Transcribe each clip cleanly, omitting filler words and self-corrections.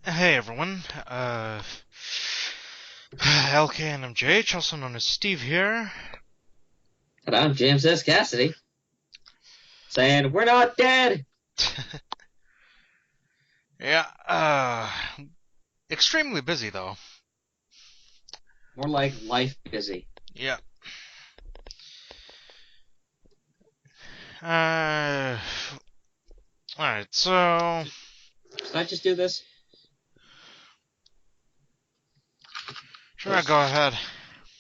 Hey everyone, LK and MJH, also known as Steve here. And I'm James S. Cassidy, saying we're not dead. Yeah, extremely busy though. More like life busy. Yeah. Uh, alright, so, Should I just do this? sure, go ahead.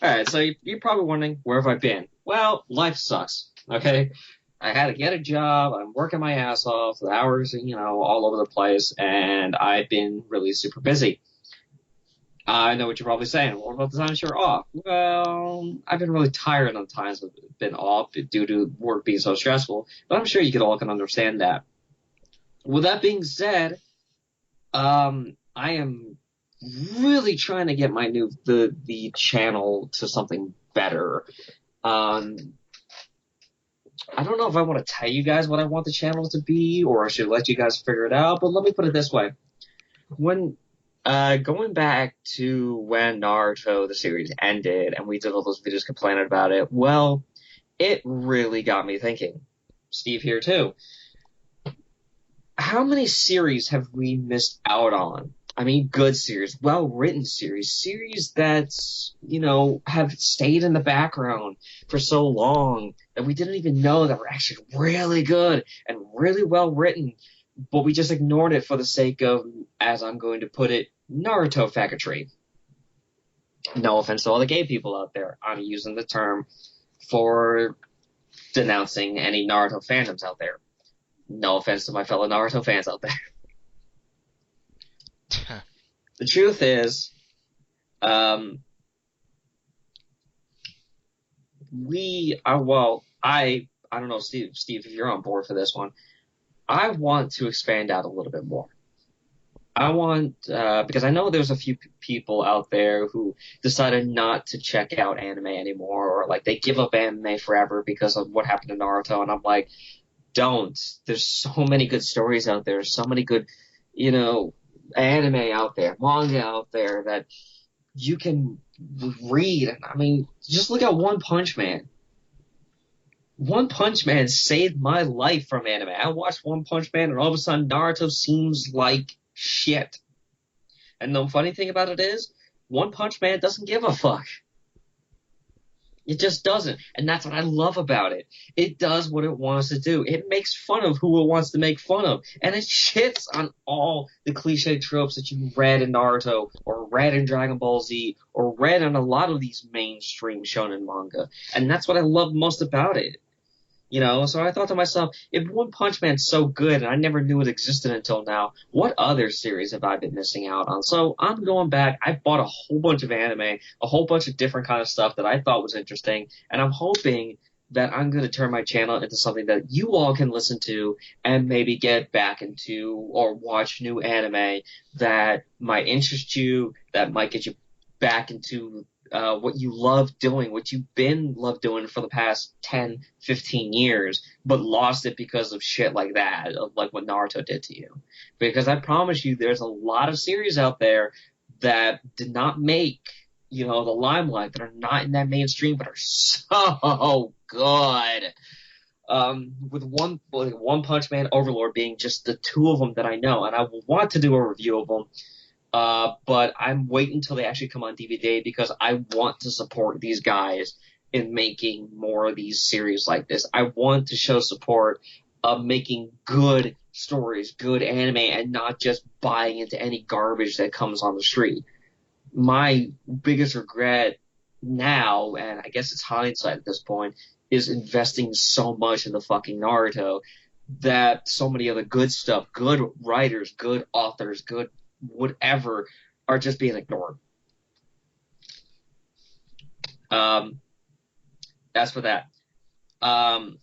Alright, so you're probably wondering, where have I been? Well, life sucks, okay? I had to get a job, I'm working my ass off, the hours, all over the place, and I've been really super busy. I know what you're probably saying. What about the times you're off? Well, I've been really tired on the times I've been off due to work being so stressful, but I'm sure you could all can understand that. With that being said, I am really trying to get my the channel to something better. Um, I don't know if I want to tell you guys what I want the channel to be, or I should let you guys figure it out. But let me put it this way: when going back to when Naruto the series ended, and we did all those videos complaining about it, well, it really got me thinking. Steve here too. How many series have we missed out on? I mean, good series, well written series that's, have stayed in the background for so long that we didn't even know that were actually really good and really well written, but we just ignored it for the sake of, as I'm going to put it, Naruto faggotry. No offense to all the gay people out there. I'm using the term for denouncing any Naruto fandoms out there. No offense to my fellow Naruto fans out there. The truth is, um, we are, well, I don't know, Steve, if you're on board for this one, I want to expand out a little bit more. I want, because I know there's a few people out there who decided not to check out anime anymore, or like they give up anime forever because of what happened to Naruto, and I'm like, don't. There's so many good stories out there, so many good, you know, anime out there, manga out there that you can read. I mean, just look at One Punch Man. One Punch Man saved my life from anime. I watched One Punch Man, and all of a sudden Naruto seems like shit. And the funny thing about it is, One Punch Man doesn't give a fuck. It just doesn't. And that's what I love about it. It does what it wants to do. It makes fun of who it wants to make fun of. And it shits on all the cliche tropes that you read in Naruto, or read in Dragon Ball Z, or read in a lot of these mainstream shonen manga. And that's what I love most about it. So I thought to myself, if One Punch Man's so good and I never knew it existed until now, what other series have I been missing out on? So I'm going back. I bought a whole bunch of anime, a whole bunch of different kind of stuff that I thought was interesting, and I'm hoping that I'm going to turn my channel into something that you all can listen to and maybe get back into or watch new anime that might interest you, that might get you back into what you love doing, what you've been love doing for the past 10, 15 years, but lost it because of shit like that, of like what Naruto did to you. Because I promise you, there's a lot of series out there that did not make, the limelight, that are not in that mainstream, but are so good. With One Punch Man, Overlord being just the two of them that I know, and I want to do a review of them, but I'm waiting until they actually come on DVD because I want to support these guys in making more of these series like this. I want to show support of making good stories, good anime, and not just buying into any garbage that comes on the street. My biggest regret now, and I guess it's hindsight at this point, is investing so much in the fucking Naruto that so many other good stuff, good writers, good authors, good whatever, are just being ignored. Um, that's for that. Um,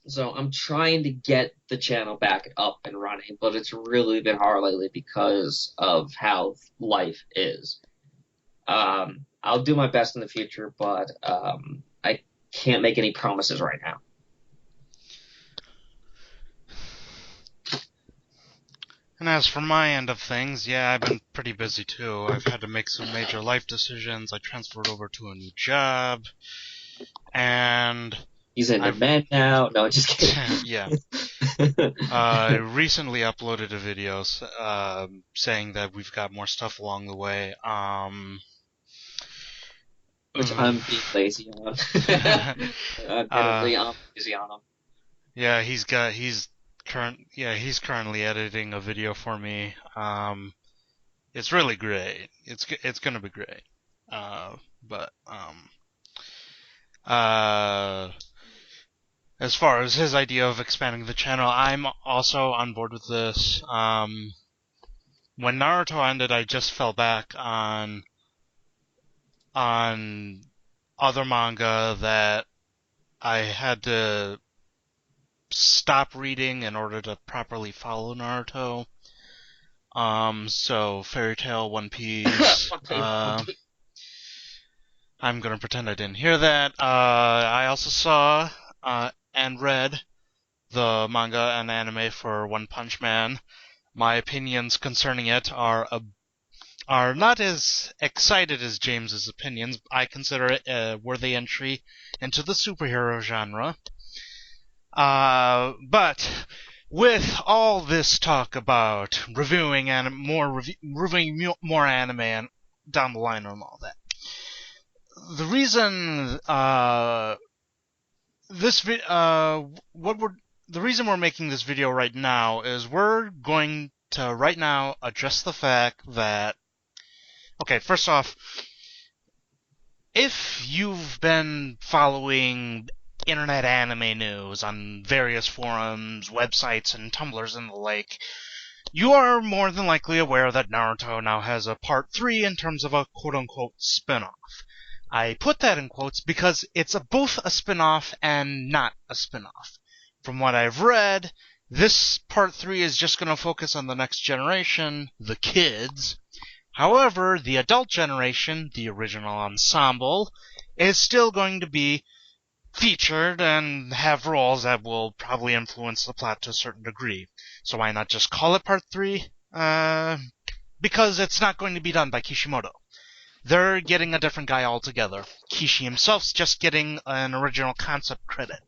so I'm trying to get the channel back up and running, but it's really been hard lately because of how life is. I'll do my best in the future, but I can't make any promises right now. And as for my end of things, yeah, I've been pretty busy too. I've had to make some major life decisions. I transferred over to a new job, and He's in the I've med now. No, just kidding. yeah. I recently uploaded a video saying that we've got more stuff along the way. Which I'm being lazy on. Admittedly, I'm lazy on him. Yeah, he's currently editing a video for me. It's really great. It's gonna be great. But uh, as far as his idea of expanding the channel, I'm also on board with this. When Naruto ended, I just fell back on other manga that I had to stop reading in order to properly follow Naruto. So Fairy Tail, One Piece. I'm gonna pretend I didn't hear that. I also saw and read the manga and anime for One Punch Man. My opinions concerning it are not as excited as James's opinions. I consider it a worthy entry into the superhero genre. But with all this talk about reviewing more anime and down the line and all that, the reason the reason we're making this video right now is we're going to right now address the fact that, okay, first off, if you've been following internet anime news on various forums, websites, and Tumblrs and the like, you are more than likely aware that Naruto now has a part 3 in terms of a quote-unquote spin-off. I put that in quotes because it's both a spin-off and not a spin-off. From what I've read, this part 3 is just going to focus on the next generation, the kids. However, the adult generation, the original ensemble, is still going to be featured and have roles that will probably influence the plot to a certain degree. So why not just call it part 3? Because it's not going to be done by Kishimoto. They're getting a different guy altogether. Kishi himself's just getting an original concept credit.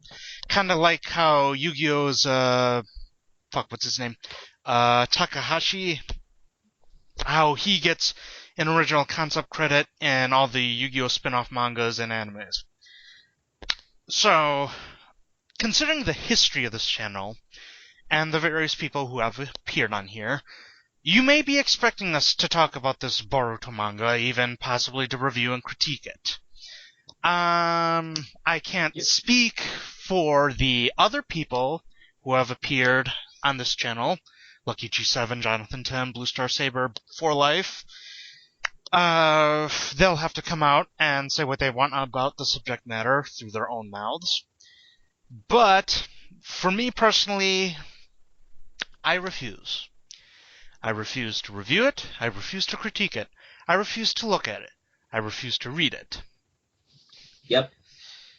Kind of like how Yu-Gi-Oh's, what's his name? Takahashi, how he gets an original concept credit in all the Yu-Gi-Oh spin-off mangas and animes. So, considering the history of this channel, and the various people who have appeared on here, you may be expecting us to talk about this Boruto manga, even possibly to review and critique it. I can't speak for the other people who have appeared on this channel, Lucky G7, Jonathan Tim, Blue Star Saber, For Life. They'll have to come out and say what they want about the subject matter through their own mouths. But, for me personally, I refuse. I refuse to review it. I refuse to critique it. I refuse to look at it. I refuse to read it. Yep.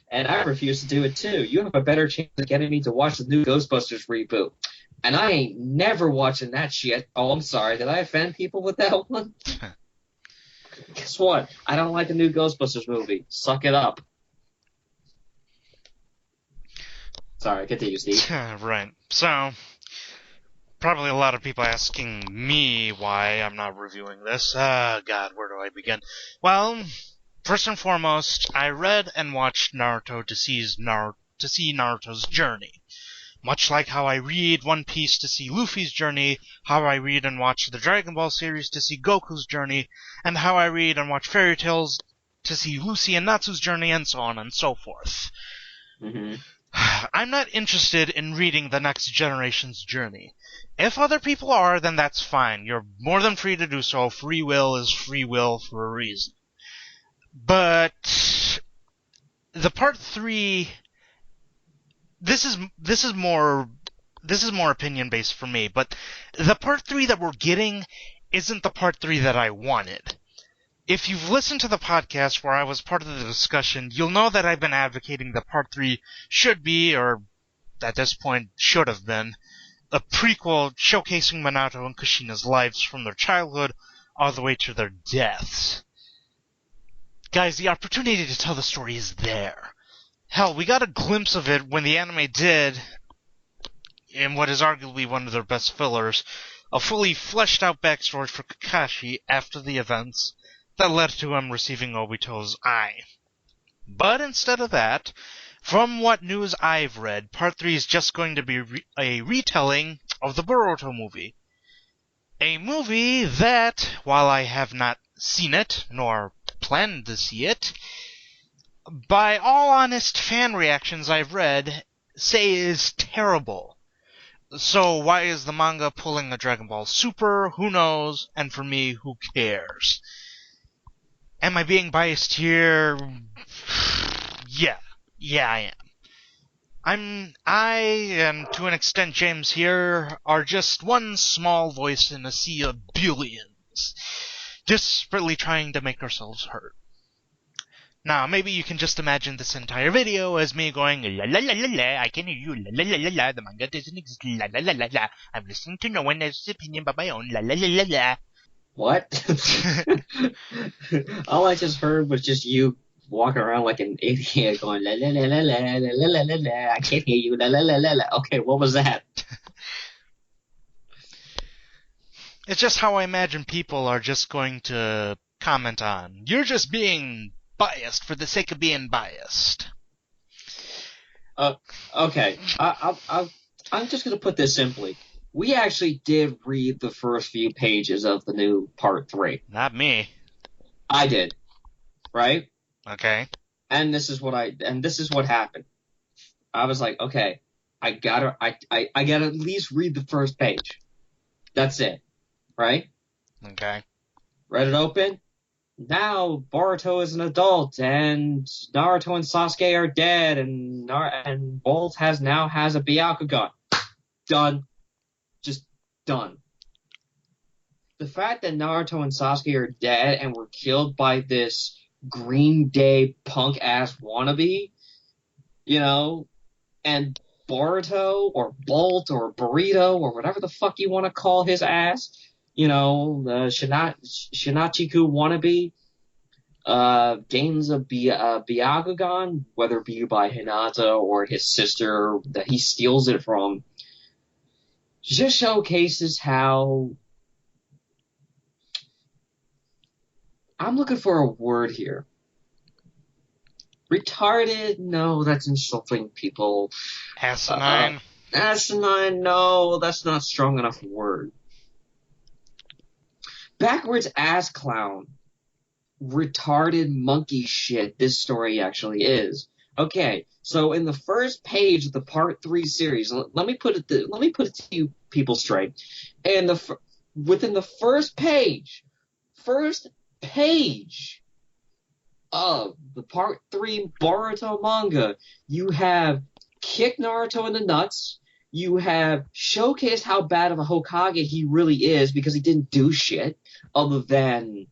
And I refuse to do it too. You have a better chance of getting me to watch the new Ghostbusters reboot. And I ain't never watching that shit. Oh, I'm sorry. Did I offend people with that one? Guess what? I don't like the new Ghostbusters movie. Suck it up. Sorry, continue, Steve. Right. So, probably a lot of people asking me why I'm not reviewing this. God, where do I begin? Well, first and foremost, I read and watched Naruto to see Naruto's journey. Much like how I read One Piece to see Luffy's journey, how I read and watch the Dragon Ball series to see Goku's journey, and how I read and watch Fairy Tales to see Lucy and Natsu's journey, and so on and so forth. Mm-hmm. I'm not interested in reading the next generation's journey. If other people are, then that's fine. You're more than free to do so. Free will is free will for a reason. But the part 3, this is more opinion based for me, but the part 3 that we're getting isn't the part 3 that I wanted. If you've listened to the podcast where I was part of the discussion, you'll know that I've been advocating that part 3 should be, or at this point should have been, a prequel showcasing Minato and Kushina's lives from their childhood all the way to their deaths. Guys, the opportunity to tell the story is there. Hell, we got a glimpse of it when the anime did, in what is arguably one of their best fillers, a fully fleshed out backstory for Kakashi after the events that led to him receiving Obito's eye. But instead of that, from what news I've read, Part 3 is just going to be a retelling of the Boruto movie. A movie that, while I have not seen it, nor planned to see it, by all honest fan reactions I've read, say is terrible. So why is the manga pulling a Dragon Ball Super? Who knows? And for me, who cares? Am I being biased here? Yeah, I am. I, and to an extent James here, are just one small voice in a sea of billions, desperately trying to make ourselves heard. Now, maybe you can just imagine this entire video as me going, la la la la la, I can hear you, la la la la la, the manga doesn't exist, la la la la la, I'm listening to no one else's opinion but my own, la la la la la. What? All I just heard was just you walking around like an idiot going la la la la la la la la la la. I can't hear you, la la la la la. Okay, what was that? It's just how I imagine people are just going to comment on. You're just being biased for the sake of being biased. Okay. I'm just gonna put this simply. We actually did read the first few pages of the new Part 3. Not me. I did, right? Okay. And this is what happened. I was like, okay, I gotta at least read the first page. That's it, right? Okay. Read it open. Now Boruto is an adult, and Naruto and Sasuke are dead, and Bolt now has a Byakugan. Done. Just done. The fact that Naruto and Sasuke are dead and were killed by this Green Day punk ass wannabe, and Boruto or Bolt or Burrito or whatever the fuck you want to call his ass, the Shinachiku wannabe, gains a Byakugan, whether it be by Hinata or his sister that he steals it from, just showcases how... I'm looking for a word here. Retarded? No, that's insulting people. Asinine? Asinine? No, that's not strong enough word. Backwards ass clown. Retarded monkey shit this story actually is. Okay, so in the first page of the Part 3 series, let me put it to you people straight. And within the first page of the Part 3 Boruto manga, you have kicked Naruto in the nuts. You have showcased how bad of a Hokage he really is because he didn't do shit other than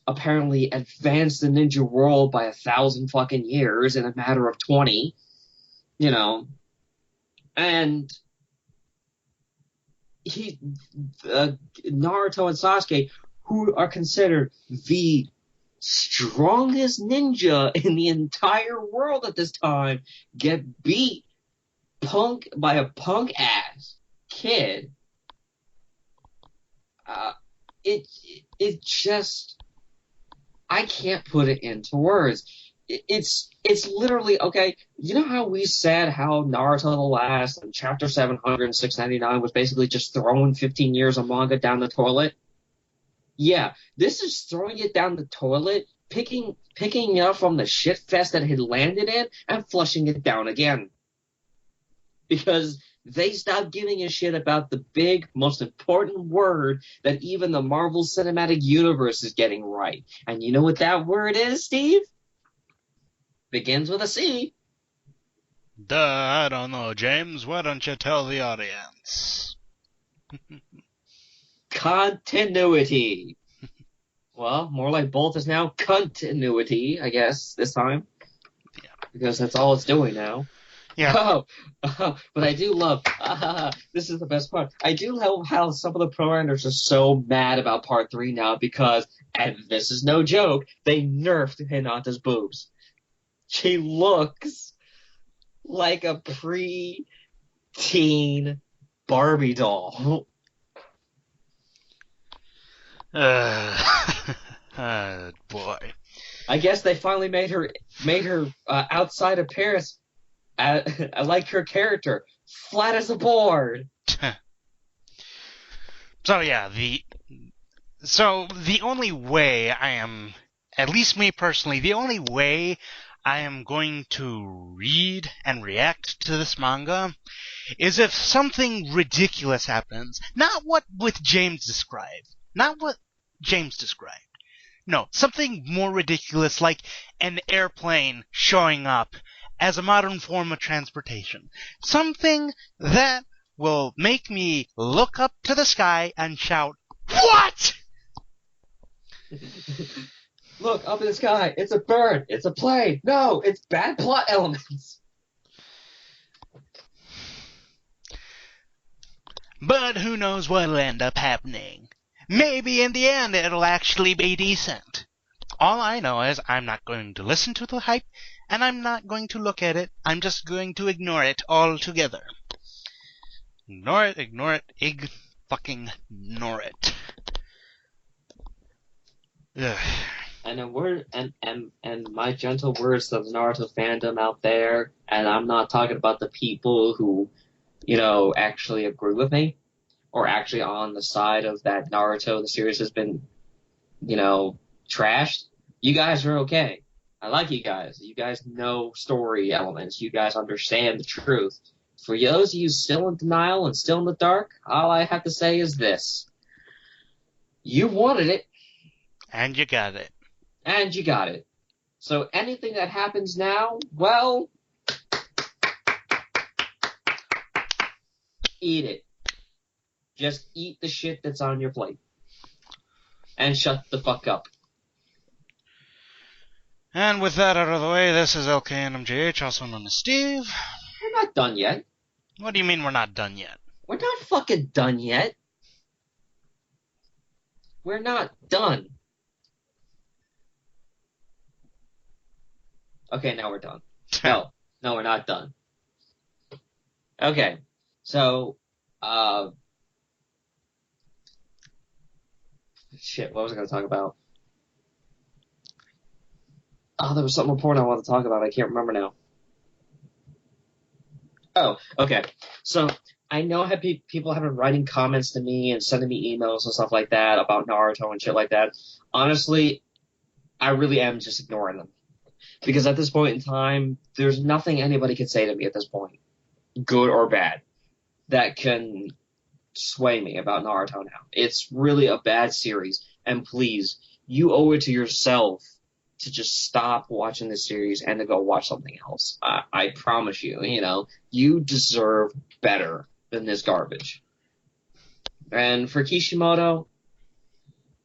apparently advance the ninja world by 1,000 fucking years in a matter of 20, and Naruto and Sasuke, who are considered the strongest ninja in the entire world at this time, get beat by a punk ass kid. It just, I can't put it into words. It's literally, okay, you know how we said how Naruto the Last and Chapter 700 and 699 was basically just throwing 15 years of manga down the toilet? Yeah, this is throwing it down the toilet, picking it up from the shit fest that it had landed in, and flushing it down again. Because they stopped giving a shit about the big, most important word that even the Marvel Cinematic Universe is getting right. And you know what that word is, Steve? Begins with a C. Duh, I don't know, James. Why don't you tell the audience? Continuity. Well, more like Bolt is now continuity, I guess, this time. Yeah. Because that's all it's doing now. Yeah. But I do love, this is the best part. I do love how some of the pro-writers are so mad about part three now because, and this is no joke, they nerfed Hinata's boobs. She looks like a pre-teen Barbie doll. Boy. I guess they finally made her outside appearance like her character, flat as a board. So yeah, the only way I am, at least me personally, the only way I am going to read and react to this manga is if something ridiculous happens. Not what with James described. Not what James described. No, something more ridiculous like an airplane showing up as a modern form of transportation. Something that will make me look up to the sky and shout, "What?" Look up in the sky. It's a bird. It's a plane. No, it's bad plot elements. But who knows what'll end up happening. Maybe in the end it'll actually be decent. All I know is I'm not going to listen to the hype, and I'm not going to look at it. I'm just going to ignore it altogether. Ignore it, fucking ignore it. Ugh. And a word and my gentle words to the Naruto fandom out there, and I'm not talking about the people who, actually agree with me, or actually on the side of that Naruto the series has been, trashed. You guys are okay. I like you guys. You guys know story elements. You guys understand the truth. For those of you still in denial and still in the dark, all I have to say is this. You wanted it. And you got it. And you got it. So anything that happens now, well, eat it. Just eat the shit that's on your plate. And shut the fuck up. And with that out of the way, this is LKNMJH, also known as Steve. We're not done yet. What do you mean we're not done yet? We're not fucking done yet. We're not done. Okay, now we're done. No, we're not done. Okay, so, shit, what was I going to talk about? Oh, there was something important I wanted to talk about. I can't remember now. Oh, okay. So, I know people have been writing comments to me and sending me emails and stuff like that about Naruto and shit like that. Honestly, I really am just ignoring them. Because at this point in time, there's nothing anybody can say to me at this point, good or bad, that can sway me about Naruto now. It's really a bad series, and please, you owe it to yourself to just stop watching this series and to go watch something else. I promise you, you deserve better than this garbage. And for Kishimoto,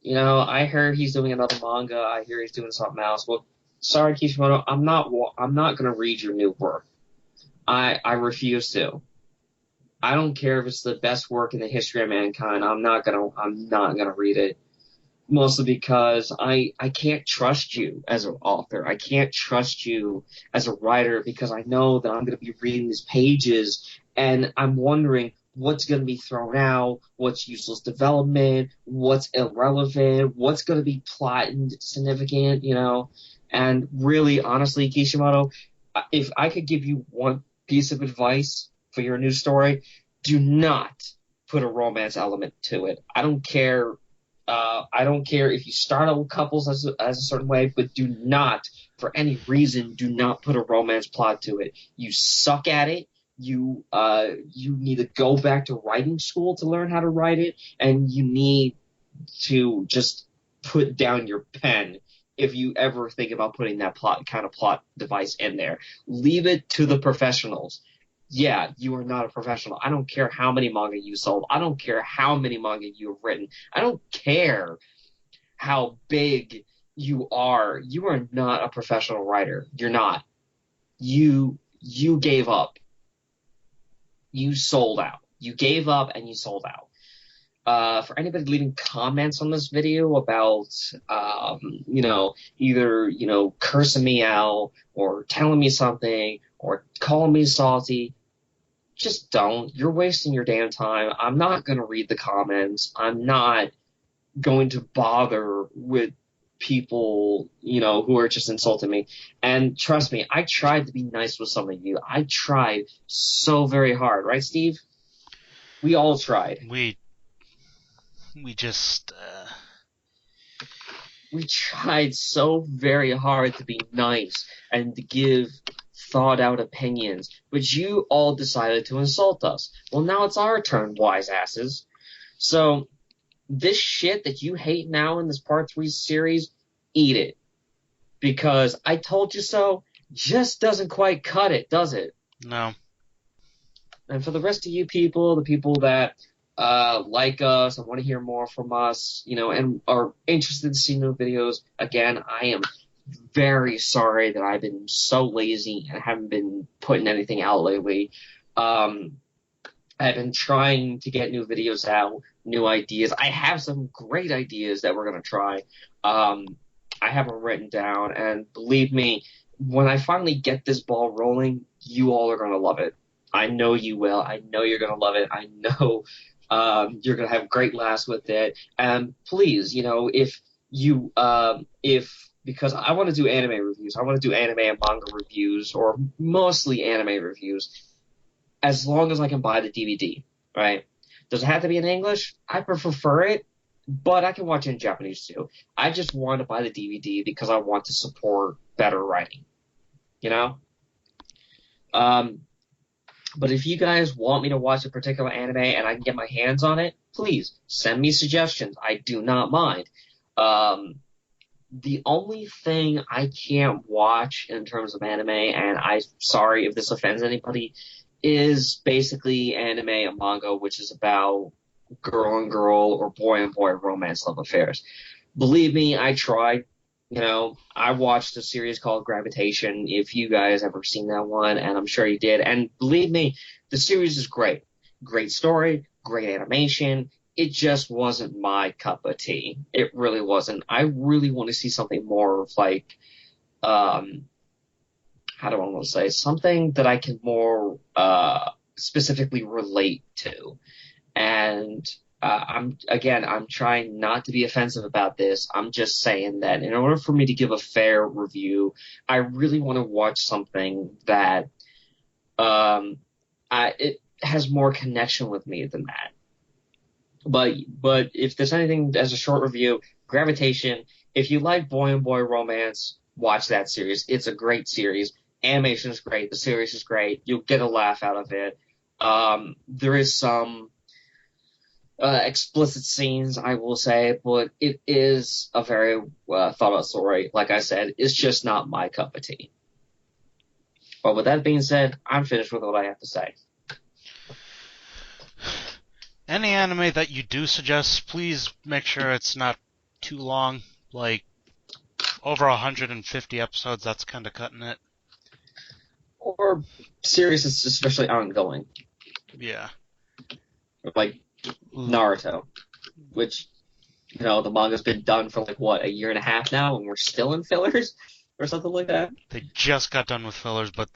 I heard he's doing another manga. I hear he's doing something else. Well, sorry, Kishimoto, I'm not going to read your new work. I refuse to. I don't care if it's the best work in the history of mankind. I'm not gonna read it. Mostly because I can't trust you as an author. I can't trust you as a writer because I know that I'm going to be reading these pages and I'm wondering what's going to be thrown out, what's useless development, what's irrelevant, what's going to be plot significant, And really, honestly, Kishimoto, if I could give you one piece of advice for your new story, do not put a romance element to it. I don't care if you start out with couples as a certain way, but do not, for any reason, do not put a romance plot to it. You suck at it. You need to go back to writing school to learn how to write it, and you need to just put down your pen if you ever think about putting that kind of plot device in there. Leave it to the professionals. Yeah, you are not a professional. I don't care how many manga you sold. I don't care how many manga you have written. I don't care how big you are. You are not a professional writer. You're not. you gave up. You sold out. You gave up and you sold out. For anybody leaving comments on this video about, either, cursing me out or telling me something or calling me salty, just don't. You're wasting your damn time. I'm not going to read the comments. I'm not going to bother with people, who are just insulting me. And trust me, I tried to be nice with some of you. I tried so very hard, right, Steve? We all tried. We just We tried so very hard to be nice and to give thought out opinions, but you all decided to insult us. Well, now it's our turn, wise asses. So, this shit that you hate now in this part 3 series, eat it. Because I told you so just doesn't quite cut it, does it? no. And for the rest of you people, the people that like us and want to hear more from us, and are interested to see new videos, again, I am very sorry that I've been so lazy and haven't been putting anything out lately. I've been trying to get new videos out, new ideas. I have some great ideas that we're going to try. I have them written down, and believe me, when I finally get this ball rolling, you all are going to love it. I know you will. I know you're going to love it. I know you're going to have great laughs with it. And please, because I want to do anime reviews. I want to do anime and manga reviews, or mostly anime reviews, as long as I can buy the DVD, right? Does it have to be in English? I prefer it, but I can watch it in Japanese too. I just want to buy the DVD because I want to support better writing, you know? But if you guys want me to watch a particular anime and I can get my hands on it, please send me suggestions. I do not mind. The only thing I can't watch in terms of anime, and I'm sorry if this offends anybody, is basically anime and manga, which is about girl and girl or boy and boy romance love affairs. Believe me, I tried. I watched a series called Gravitation, if you guys ever seen that one, and I'm sure you did. And believe me, the series is great. Great story, great animation. It just wasn't my cup of tea. It really wasn't. I really want to see something more of like, how do I want to say, something that I can more specifically relate to. And I'm trying not to be offensive about this. I'm just saying that in order for me to give a fair review, I really want to watch something that it has more connection with me than that. But if there's anything as a short review, Gravitation, if you like boy and boy romance, watch that series. It's a great series. Animation is great. The series is great. You'll get a laugh out of it. There is some explicit scenes, I will say, but it is a very thought out story. Like I said, it's just not my cup of tea. But with that being said, I'm finished with what I have to say. Any anime that you do suggest, please make sure it's not too long. Like, over 150 episodes, that's kind of cutting it. Or series that's especially ongoing. Yeah. Like Naruto, which, the manga's been done for a year and a half now, and we're still in fillers? Or something like that? They just got done with fillers, but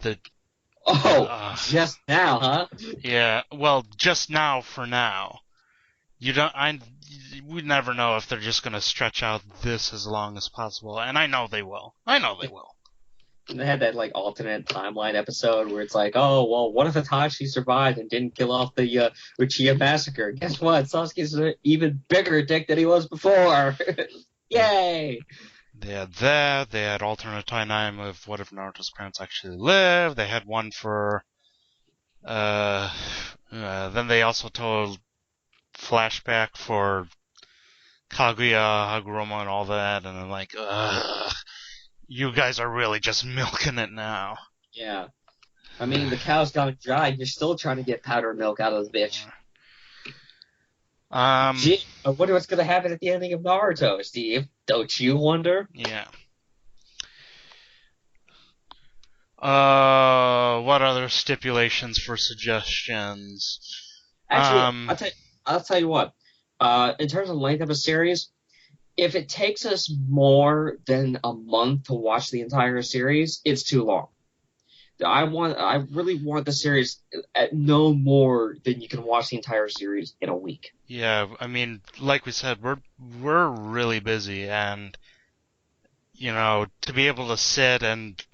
just now, huh? Yeah, well, just now for now. We never know if they're just gonna stretch out this as long as possible, and I know they will. And they had that alternate timeline episode where it's like, oh well, what if Itachi survived and didn't kill off the Uchiha massacre? Guess what? Sasuke's an even bigger dick than he was before. Yay! They had that. They had alternate timeline of what if Naruto's parents actually lived. They had one for. Then they also told flashback for Kaguya, Haguruma, and all that, and I'm like, you guys are really just milking it now. Yeah. I mean, the cow's gone dry. You're still trying to get powdered milk out of the bitch. Gee, I wonder what's going to happen at the ending of Naruto, Steve. Don't you wonder? Yeah. What other stipulations for suggestions? Actually, Um, I'll tell you what. In terms of length of a series, if it takes us more than a month to watch the entire series, it's too long. I really want the series at no more than you can watch the entire series in a week. yeah, I mean, like we said, we're really busy, and to be able to sit and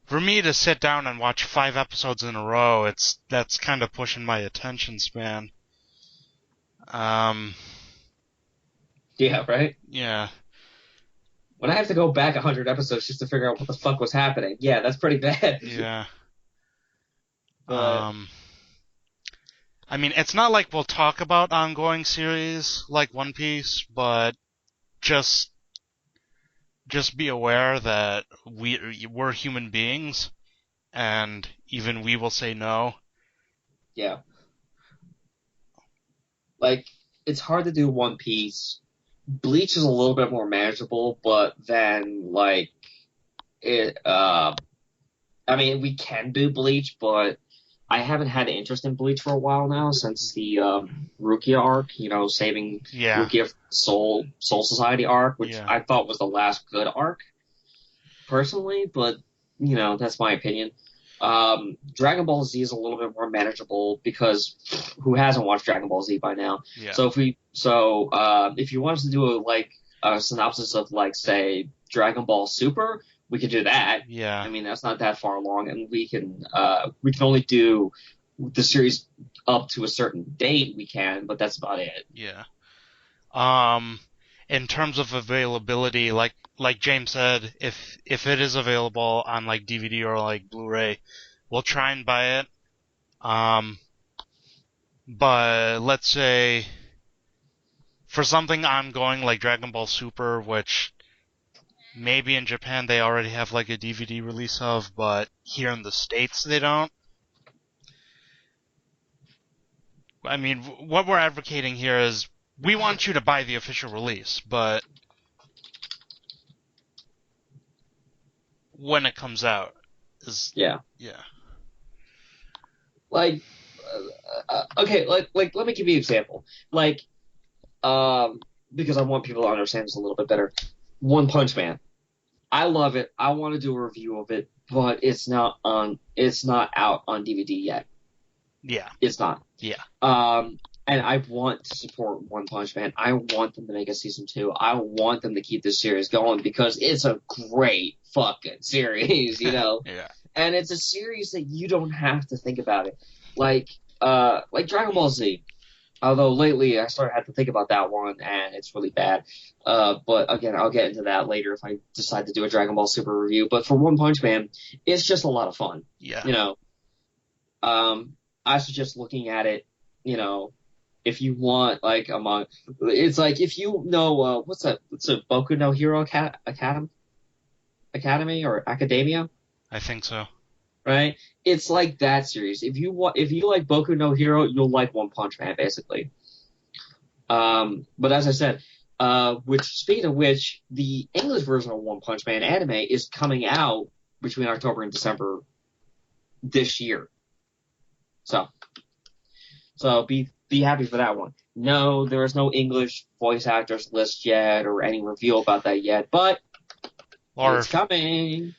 for me to sit down and watch 5 episodes in a row, that's kind of pushing my attention span. Um, Yeah, right? yeah, When I have to go back 100 episodes just to figure out what the fuck was happening, yeah, that's pretty bad. yeah. But Um, I mean, it's not like we'll talk about ongoing series like One Piece, but just just be aware that we're human beings, and even we will say no. yeah, like it's hard to do One Piece. Bleach is a little bit more manageable, but then like it I mean, we can do Bleach, but I haven't had interest in Bleach for a while now since the Rukia arc, saving Yeah, Rukia from the Soul Society arc, which yeah, I thought was the last good arc personally, but that's my opinion. Dragon Ball Z is a little bit more manageable because who hasn't watched Dragon Ball Z by now? yeah, So if you want us to do a synopsis of like say Dragon Ball Super, we could do that. yeah, I mean that's not that far along, and we can only do the series up to a certain date we can, but that's about it. yeah. Um, in terms of availability, like James said, if it is available on like DVD or like Blu-ray, we'll try and buy it. Um, but let's say for something ongoing like Dragon Ball Super, which maybe in Japan they already have like a DVD release of, but here in the States they don't. I mean, what we're advocating here is we want you to buy the official release, but when it comes out is Yeah, yeah. like okay, like let me give you an example. Like because I want people to understand this a little bit better. One Punch Man. I love it. I want to do a review of it, but it's not out on DVD yet. Yeah. It's not. Yeah. And I want to support One Punch Man. I want them to make a season two. I want them to keep this series going because it's a great fucking series, Yeah. And it's a series that you don't have to think about it. Like like Dragon Ball Z. Although lately I started had to think about that one and it's really bad. But again, I'll get into that later if I decide to do a Dragon Ball Super review. But for One Punch Man, it's just a lot of fun. Yeah. You know, I suggest looking at it. You know, if you want like among, it's like if you know what's that? What's a Boku no Hero Academy or Academia, I think so. right? It's like that series. If you like Boku no Hero, you'll like One Punch Man basically. But as I said, which speaking of which, the English version of One Punch Man anime is coming out between October and December this year. So, so be happy for that one. No, there is no English voice actors list yet or any review about that yet, but Or it's coming.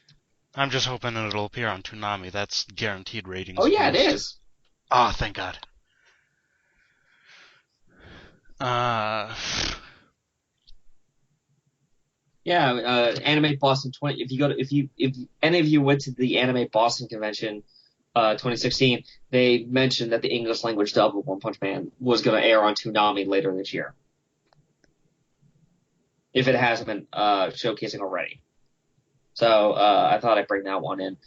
I'm just hoping it'll appear on Toonami. That's guaranteed Oh ratings yeah, it boost. is. Ah, thank God. Uh, Yeah, Anime Boston 20. If any of you went to the Anime Boston convention, 2016, they mentioned that the English language dub of One Punch Man was going to air on Toonami later this year, if it hasn't been showcasing already. So I thought I'd bring that one in.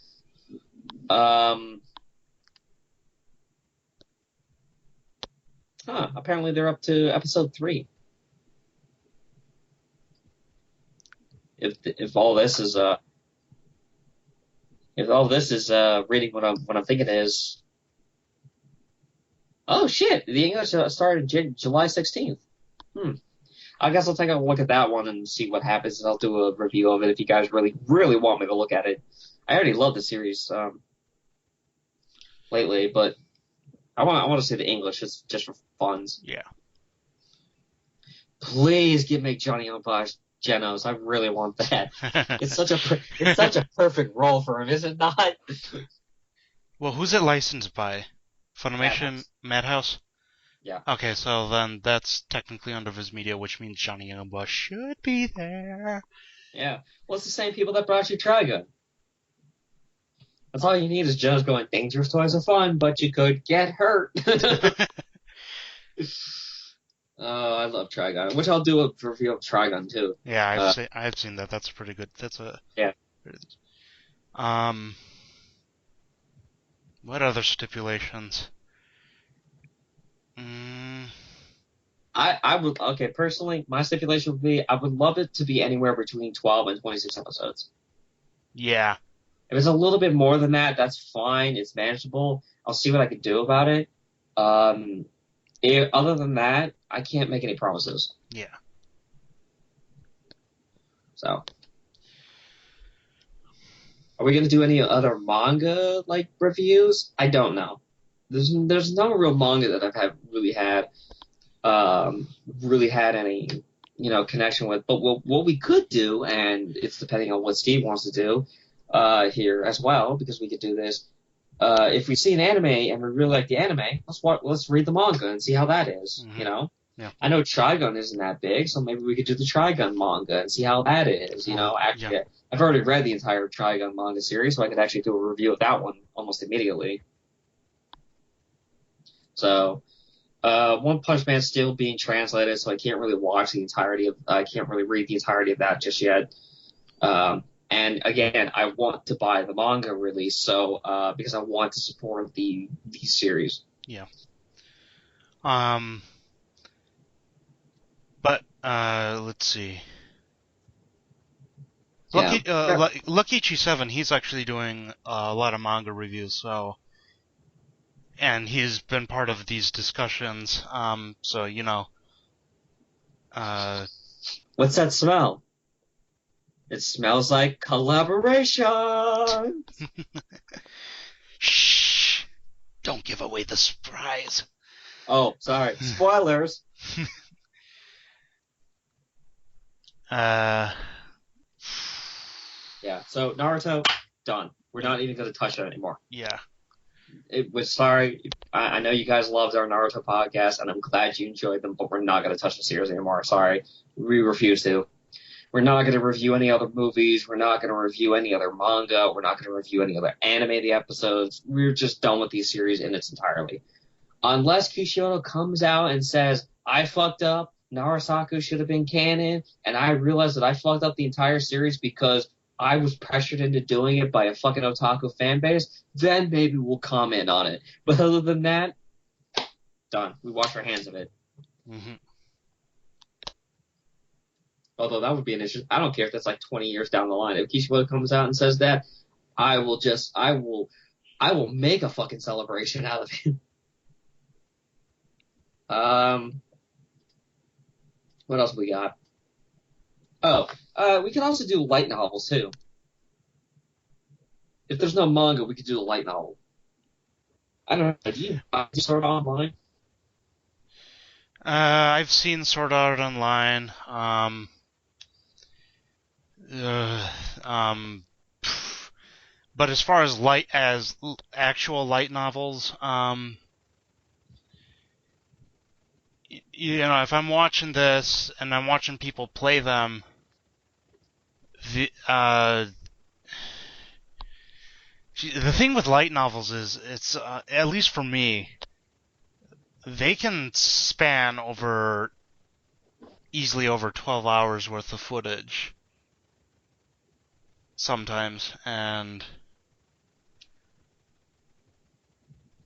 Um, apparently they're up to episode 3. If all this is reading what I'm thinking is, oh shit, the English started July 16th. Hmm. I guess I'll take a look at that one and see what happens. And I'll do a review of it if you guys really, really want me to look at it. I already love the series lately, but I want to see the English just for funs. Yeah. Please give me Johnny Umpire Genos. I really want that. It's such a perfect role for him, is it not? Well, who's it licensed by? Funimation? Madhouse. Madhouse? Yeah. Okay, so then that's technically under Viz Media, which means Johnny Youngbush should be there. Yeah. Well, it's the same people that brought you Trigun. That's all you need is Joe's going, dangerous toys are fun, but you could get hurt. Oh, I love Trigun, which I'll do a review of Trigun too. Yeah, Uh, I've seen that. That's pretty good. That's a yeah. um. What other stipulations? Mm, I would, okay, personally, my stipulation would be I would love it to be anywhere between 12 and 26 episodes. yeah. If it's a little bit more than that, that's fine. It's manageable. I'll see what I can do about it. Other than that, I can't make any promises. Yeah. So, are we gonna do any other manga like reviews? I don't know. There's no real manga that really had any connection with. But what we could do, and it's depending on what Steve wants to do here as well, because we could do this. If we see an anime and we really like the anime, let's read the manga and see how that is. Mm-hmm. Yeah. I know Trigun isn't that big, so maybe we could do the Trigun manga and see how that is. Actually, Yeah. I've already read the entire Trigun manga series, so I could actually do a review of that one almost immediately. So, One Punch Man still being translated, so I can't really I can't really read the entirety of that just yet. And again, I want to buy the manga release, so because I want to support the series. Yeah. But let's see. Yeah. Luckichi7, he's actually doing a lot of manga reviews, so, and he's been part of these discussions. So What's that smell? It smells like collaboration. Shh! Don't give away the surprise. Oh, sorry. Spoilers. Uh, Yeah. So Naruto, done. We're not even going to touch it anymore. yeah. It was sorry. I know you guys loved our Naruto podcast, and I'm glad you enjoyed them, but we're not going to touch the series anymore. Sorry. We refuse to. We're not going to review any other movies. We're not going to review any other manga. We're not going to review any other animated episodes. We're just done with these series in its entirety. Unless Kishimoto comes out and says, I fucked up, Narasaku should have been canon, and I realized that I fucked up the entire series because I was pressured into doing it by a fucking otaku fan base, then maybe we'll comment on it. But other than that, done. We wash our hands of it. Mm-hmm. Although that would be an issue. I don't care if that's like 20 years down the line. If Kishimoto comes out and says that, I will make a fucking celebration out of it. What else we got? Oh, we can also do light novels too. If there's no manga, we could do a light novel. I don't know. Do you start online? I've seen Sword Art Online. But as far as actual light novels, if I'm watching this and I'm watching people play them, the thing with light novels is it's at least for me, they can span easily over 12 hours worth of footage sometimes, and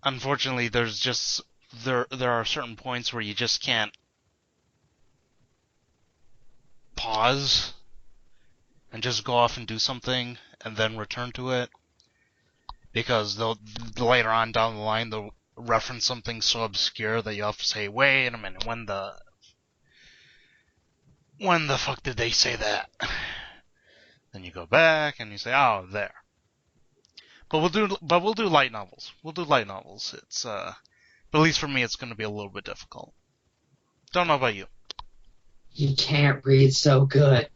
unfortunately there are certain points where you just can't pause and just go off and do something and then return to it, because later on down the line they'll reference something so obscure that you have to say, wait a minute, when the when the fuck did they say that? Then you go back and you say, oh, there. But we'll do light novels. We'll do light novels. But at least for me, it's going to be a little bit difficult. Don't know about you. You can't read so good.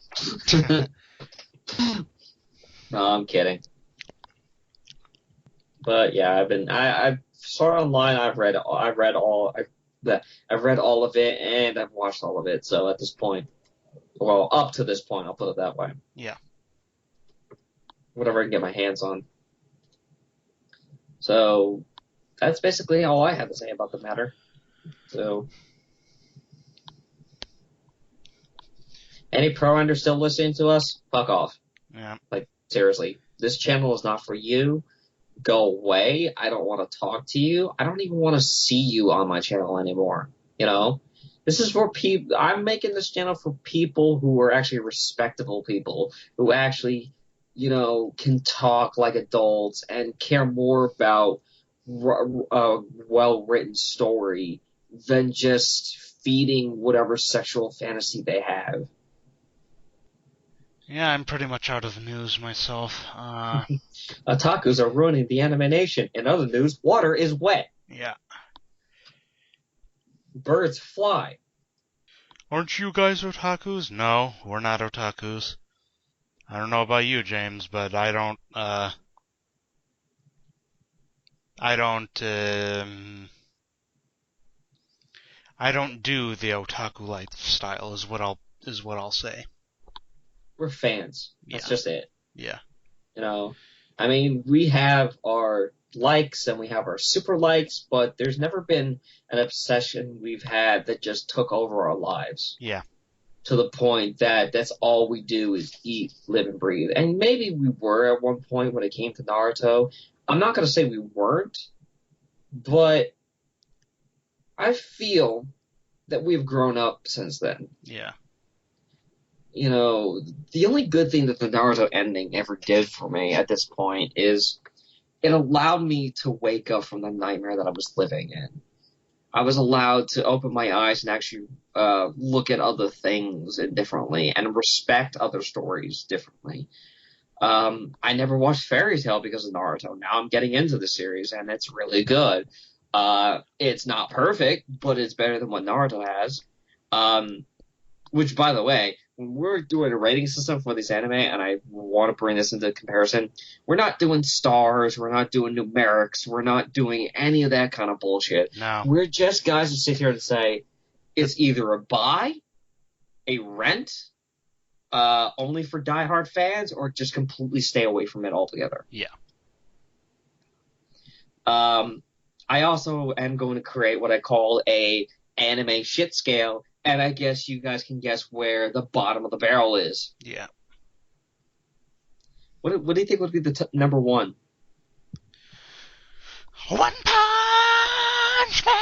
No, I'm kidding. But yeah, I've saw it online. I've read all of it, and I've watched all of it. So at this point, well, up to this point, I'll put it that way. Yeah. Whatever I can get my hands on. So that's basically all I have to say about the matter. So, any pro-enders still listening to us? Fuck off. Yeah. Like, seriously, this channel is not for you. Go away. I don't want to talk to you. I don't even want to see you on my channel anymore. You know? This is for people. I'm making this channel for people who are actually respectable people, who actually, can talk like adults and care more about a well-written story than just feeding whatever sexual fantasy they have. Yeah, I'm pretty much out of news myself. Otakus are ruining the anime nation. In other news, water is wet. Yeah. Birds fly. Aren't you guys otakus? No, we're not otakus. I don't know about you, James, but I don't do the otaku lifestyle is what I'll say. We're fans. That's just it. Yeah. I mean, we have our likes and we have our super likes, but there's never been an obsession we've had that just took over our lives. Yeah. To the point that that's all we do is eat, live, and breathe. And maybe we were at one point when it came to Naruto. I'm not going to say we weren't, but I feel that we've grown up since then. Yeah. The only good thing that the Naruto ending ever did for me at this point is it allowed me to wake up from the nightmare that I was living in. I was allowed to open my eyes and actually look at other things differently and respect other stories differently. I never watched Fairy Tail because of Naruto. Now I'm getting into the series, and it's really good. It's not perfect, but it's better than what Naruto has. Which, by the way, when we're doing a rating system for this anime, and I want to bring this into comparison, we're not doing stars, we're not doing numerics, we're not doing any of that kind of bullshit. No. We're just guys who sit here and say, it's either a buy, a rent, only for diehard fans, or just completely stay away from it altogether. Yeah. I also am going to create what I call a anime shit scale, and I guess you guys can guess where the bottom of the barrel is. Yeah. What do you think would be the number one? One Punch Man!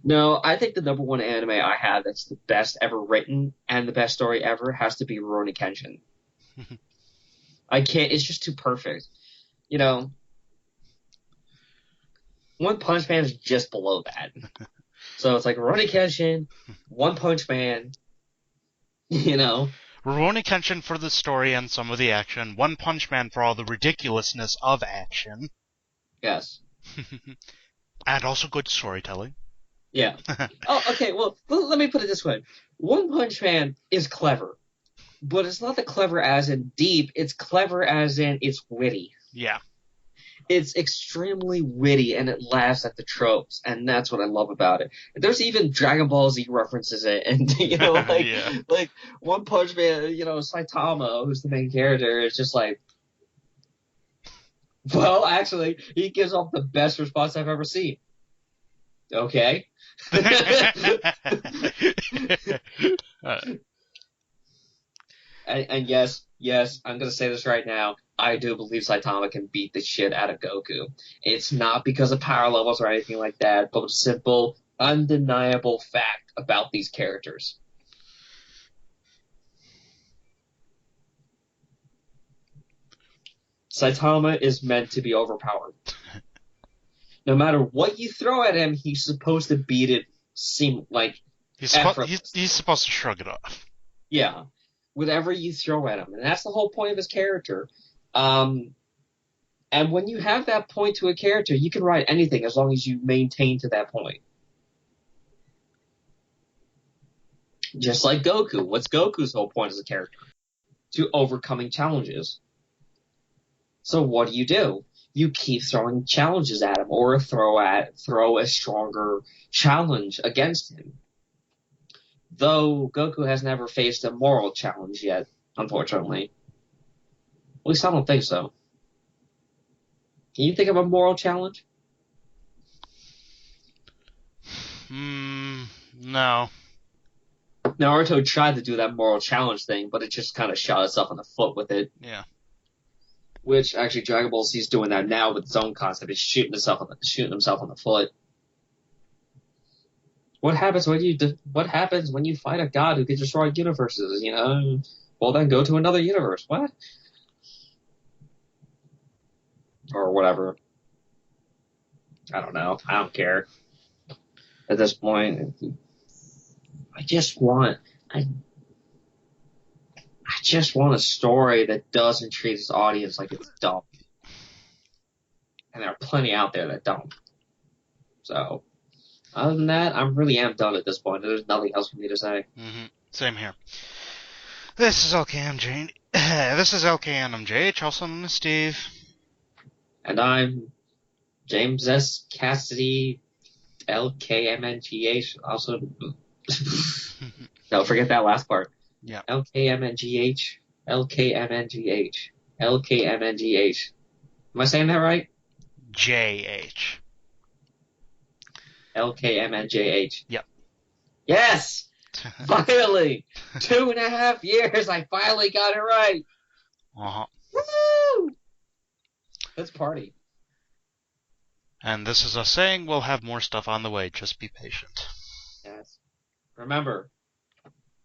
No, I think the number one anime I have that's the best ever written and the best story ever has to be Rurouni Kenshin. I can't. It's just too perfect. One Punch Man is just below that. So it's like Rurouni Kenshin, One Punch Man, Rurouni Kenshin for the story and some of the action. One Punch Man for all the ridiculousness of action. Yes. And also good storytelling. Yeah. Oh, okay, well, let me put it this way. One Punch Man is clever. But it's not the clever as in deep, it's clever as in it's witty. Yeah. It's extremely witty, and it laughs at the tropes, and that's what I love about it. There's even Dragon Ball Z references it, and Yeah. like One Punch Man, Saitama, who's the main character, is just like, well, actually, he gives off the best response I've ever seen. Okay. And yes, I'm going to say this right now. I do believe Saitama can beat the shit out of Goku. It's not because of power levels or anything like that, but a simple, undeniable fact about these characters. Saitama is meant to be overpowered. No matter what you throw at him, he's supposed to beat it seem like He's effortlessly. supposed to shrug it off. Yeah, whatever you throw at him, and that's the whole point of his character. Um, and when you have that point to a character, you can write anything as long as you maintain to that point. Just like Goku. What's Goku's whole point as a character? To overcoming challenges. So what do? You keep throwing challenges at him, or throw a stronger challenge against him. Though Goku has never faced a moral challenge yet, unfortunately. At least I don't think so. Can you think of a moral challenge? No. Naruto tried to do that moral challenge thing, but it just kind of shot itself in the foot with it. Yeah. Which actually Dragon Ball Z is doing that now with its own concept. It's shooting himself on the foot. What happens when you fight a god who can destroy universes? Well then go to another universe. What? Or whatever. I don't know. I don't care. At this point, I just want I I just want a story that doesn't treat its audience like it's dumb. And there are plenty out there that don't. So, other than that, I really am done at this point. There's nothing else for me to say. Same here. This is LKMJ. This is LKNMJH, also known as Steve. And I'm James S. Cassidy, LKMNGH, also. Don't forget that last part. Yeah. LKMNGH, LKMNGH, LKMNGH. Am I saying that right? JH. LKMNJH. Yep. Yes! Finally! 2.5 years, I finally got it right! Uh-huh. Woo! Let's party. And this is us saying we'll have more stuff on the way. Just be patient. Yes. Remember,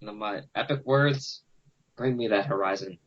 my epic words, bring me that horizon.